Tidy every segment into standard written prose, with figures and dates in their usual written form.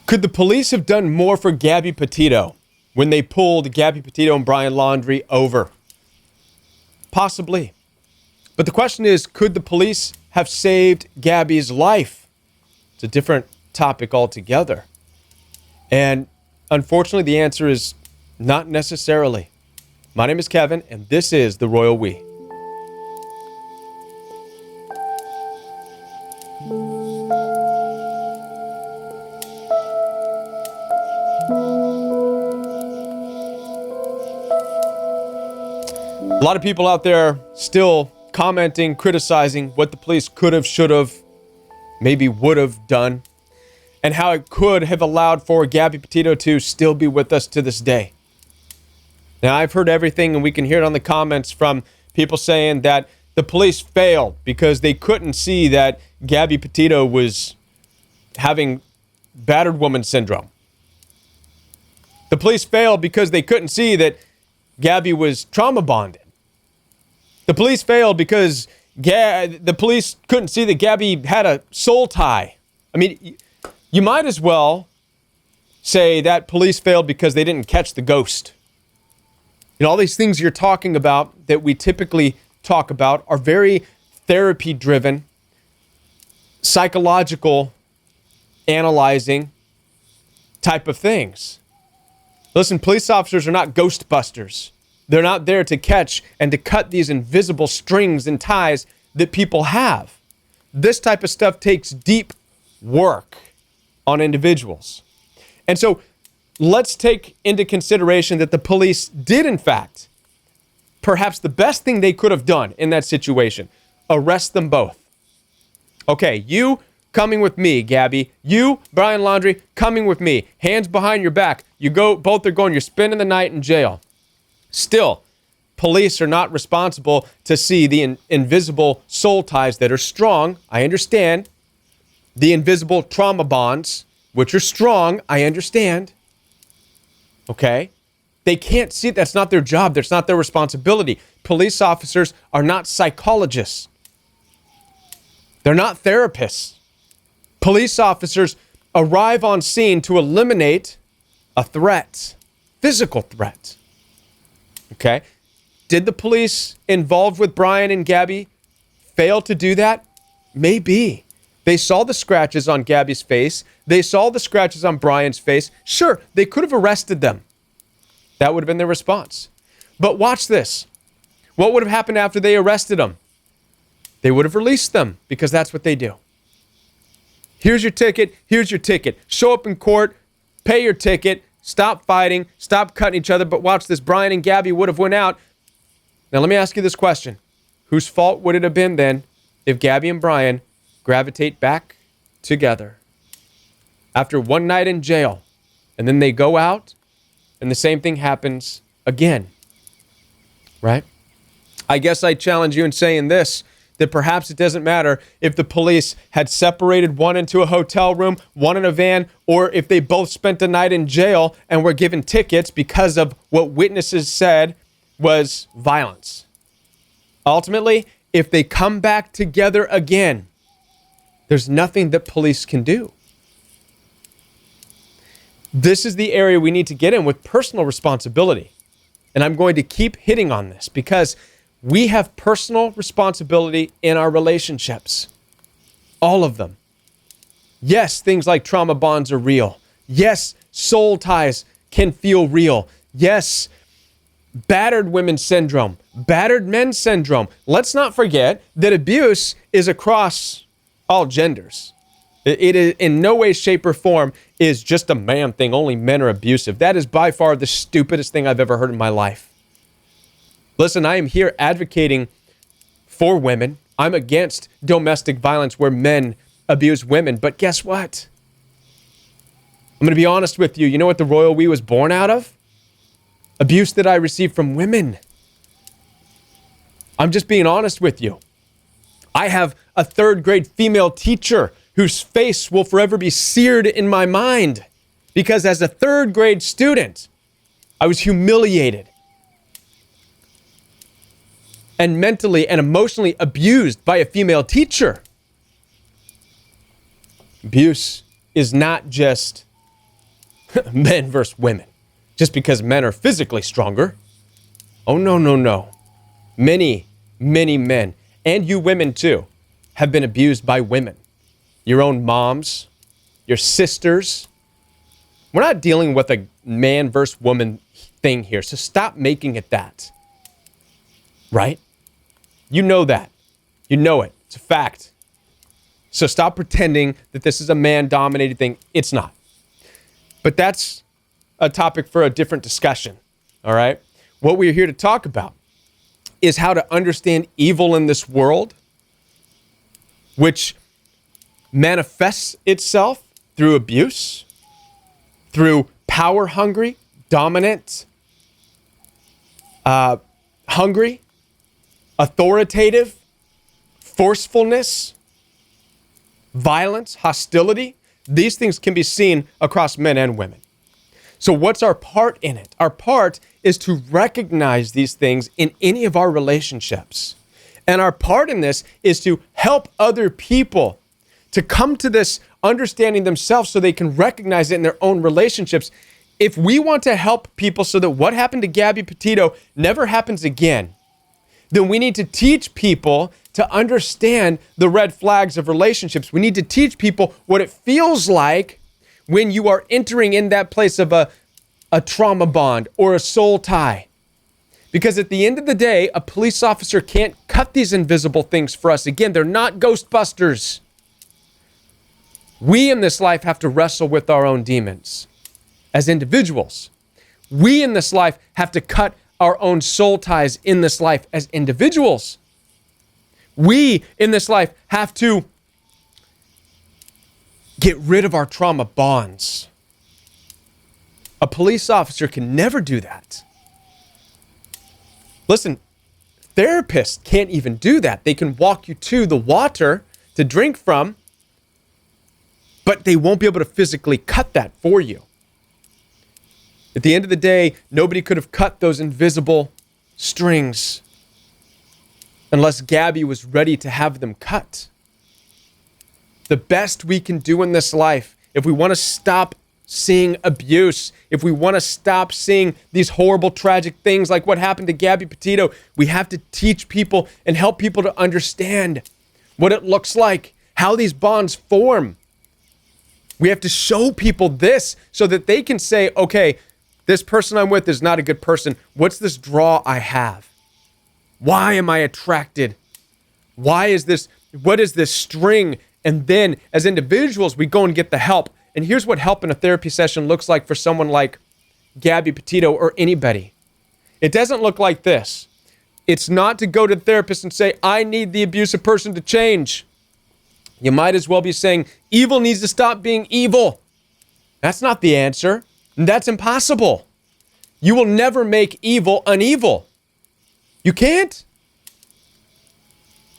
Could the police have done more for Gabby Petito when they pulled Gabby Petito and Brian Laundrie over? Possibly. But the question is, could the police have saved Gabby's life? It's a different topic altogether. And unfortunately, the answer is not necessarily. My name is Kevin, and this is The Royal We. A lot of people out there still commenting, criticizing what the police could have, should have, maybe would have done, and how it could have allowed for Gabby Petito to still be with us to this day. Now, I've heard everything, and we can hear it on the comments from people saying that the police failed because they couldn't see that Gabby Petito was having battered woman syndrome. The police failed because they couldn't see that Gabby was trauma bonded. The police failed because the police couldn't see that Gabby had a soul tie. I mean, you might as well say that police failed because they didn't catch the ghost. You know, all these things you're talking about that we typically talk about are very therapy-driven, psychological, analyzing type of things. Listen, police officers are not ghostbusters. They're not there to catch and to cut these invisible strings and ties that people have. This type of stuff takes deep work on individuals. And so let's take into consideration that the police did, in fact, perhaps the best thing they could have done in that situation, arrest them both. Okay, you coming with me, Gabby. You, Brian Laundrie, coming with me. Hands behind your back. You go, both are going, you're spending the night in jail. Still, police are not responsible to see the invisible soul ties that are strong. I understand. The invisible trauma bonds, which are strong. I understand. Okay? They can't see it. That's not their job. That's not their responsibility. Police officers are not psychologists. They're not therapists. Police officers arrive on scene to eliminate a threat, physical threat. Okay? Did the police involved with Brian and Gabby fail to do that? Maybe. They saw the scratches on Gabby's face. They saw the scratches on Brian's face. Sure, they could have arrested them. That would have been their response. But watch this. What would have happened after they arrested them? They would have released them because that's what they do. Here's your ticket. Here's your ticket. Show up in court. Pay your ticket. Stop fighting. Stop cutting each other. But watch this. Brian and Gabby would have went out. Now, let me ask you this question. Whose fault would it have been then if Gabby and Brian gravitate back together after one night in jail, and then they go out and the same thing happens again, right? I guess I challenge you in saying this, that perhaps it doesn't matter if the police had separated one into a hotel room, one in a van, or if they both spent a night in jail and were given tickets because of what witnesses said was violence. Ultimately, if they come back together again, there's nothing that police can do. This is the area we need to get in with personal responsibility. And I'm going to keep hitting on this because we have personal responsibility in our relationships. All of them. Yes, things like trauma bonds are real. Yes, soul ties can feel real. Yes, battered women syndrome, battered men syndrome. Let's not forget that abuse is across all genders. It is in no way, shape, or form is just a man thing. Only men are abusive. That is by far the stupidest thing I've ever heard in my life. Listen, I am here advocating for women. I'm against domestic violence where men abuse women. But guess what? I'm going to be honest with you. You know what the royal we was born out of? Abuse that I received from women. I'm just being honest with you. I have a third grade female teacher whose face will forever be seared in my mind because as a third grade student, I was humiliated and mentally and emotionally abused by a female teacher. Abuse is not just men versus women. Just because men are physically stronger. Oh, no, no, no. Many, many men, and you women too, have been abused by women. Your own moms, your sisters. We're not dealing with a man versus woman thing here, so stop making it that. Right? You know that. You know it. It's a fact. So stop pretending that this is a man-dominated thing. It's not. But that's a topic for a different discussion, all right? What we're here to talk about is how to understand evil in this world, which manifests itself through abuse, through power-hungry, dominant, hungry, authoritative, forcefulness, violence, hostility. These things can be seen across men and women. So what's our part in it? Our part is to recognize these things in any of our relationships. And our part in this is to help other people to come to this understanding themselves so they can recognize it in their own relationships. If we want to help people so that what happened to Gabby Petito never happens again, then we need to teach people to understand the red flags of relationships. We need to teach people what it feels like when you are entering in that place of a trauma bond or a soul tie. Because at the end of the day, a police officer can't cut these invisible things for us. Again, they're not Ghostbusters. We in this life have to wrestle with our own demons as individuals. We in this life have to cut our own soul ties in this life as individuals. We in this life have to get rid of our trauma bonds. A police officer can never do that. Listen, therapists can't even do that. They can walk you to the water to drink from, but they won't be able to physically cut that for you. At the end of the day, nobody could have cut those invisible strings unless Gabby was ready to have them cut. The best we can do in this life, if we want to stop seeing abuse, if we want to stop seeing these horrible, tragic things like what happened to Gabby Petito, we have to teach people and help people to understand what it looks like, how these bonds form. We have to show people this so that they can say, okay, this person I'm with is not a good person. What's this draw I have? Why am I attracted? What is this string? And then as individuals, we go and get the help. And here's what help in a therapy session looks like for someone like Gabby Petito or anybody. It doesn't look like this. It's not to go to the therapist and say, I need the abusive person to change. You might as well be saying, evil needs to stop being evil. That's not the answer. And that's impossible. You will never make evil unevil. You can't.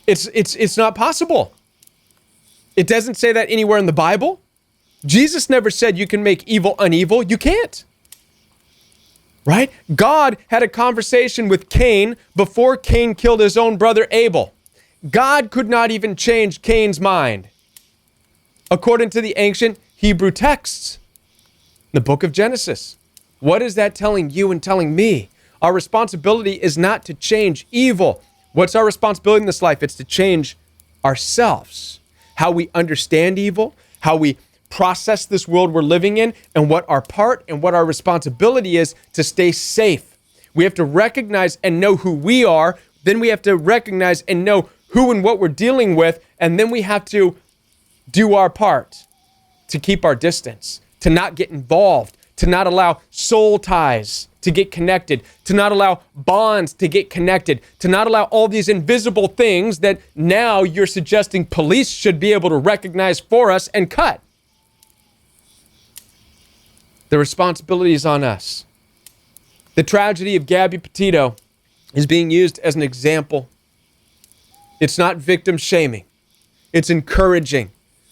It's not possible. It doesn't say that anywhere in the Bible. Jesus never said you can make evil unevil. You can't. Right? God had a conversation with Cain before Cain killed his own brother Abel. God could not even change Cain's mind. According to the ancient Hebrew texts, the book of Genesis. What is that telling you and telling me? Our responsibility is not to change evil. What's our responsibility in this life? It's to change ourselves. How we understand evil, how we process this world we're living in, and what our part and what our responsibility is to stay safe. We have to recognize and know who we are. Then we have to recognize and know who and what we're dealing with. And then we have to do our part to keep our distance, to not get involved, to not allow soul ties to get connected, to not allow bonds to get connected, to not allow all these invisible things that now you're suggesting police should be able to recognize for us and cut. The responsibility is on us. The tragedy of Gabby Petito is being used as an example. It's not victim shaming. It's encouraging.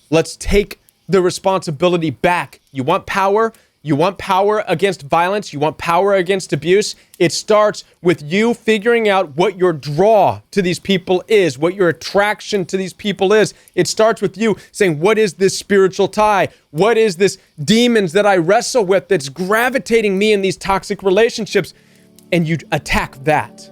Let's take the responsibility back. You want power? You want power against violence. You want power against abuse. It starts with you figuring out what your draw to these people is, what your attraction to these people is. It starts with you saying, what is this spiritual tie? What is this demons that I wrestle with that's gravitating me in these toxic relationships? And you attack that.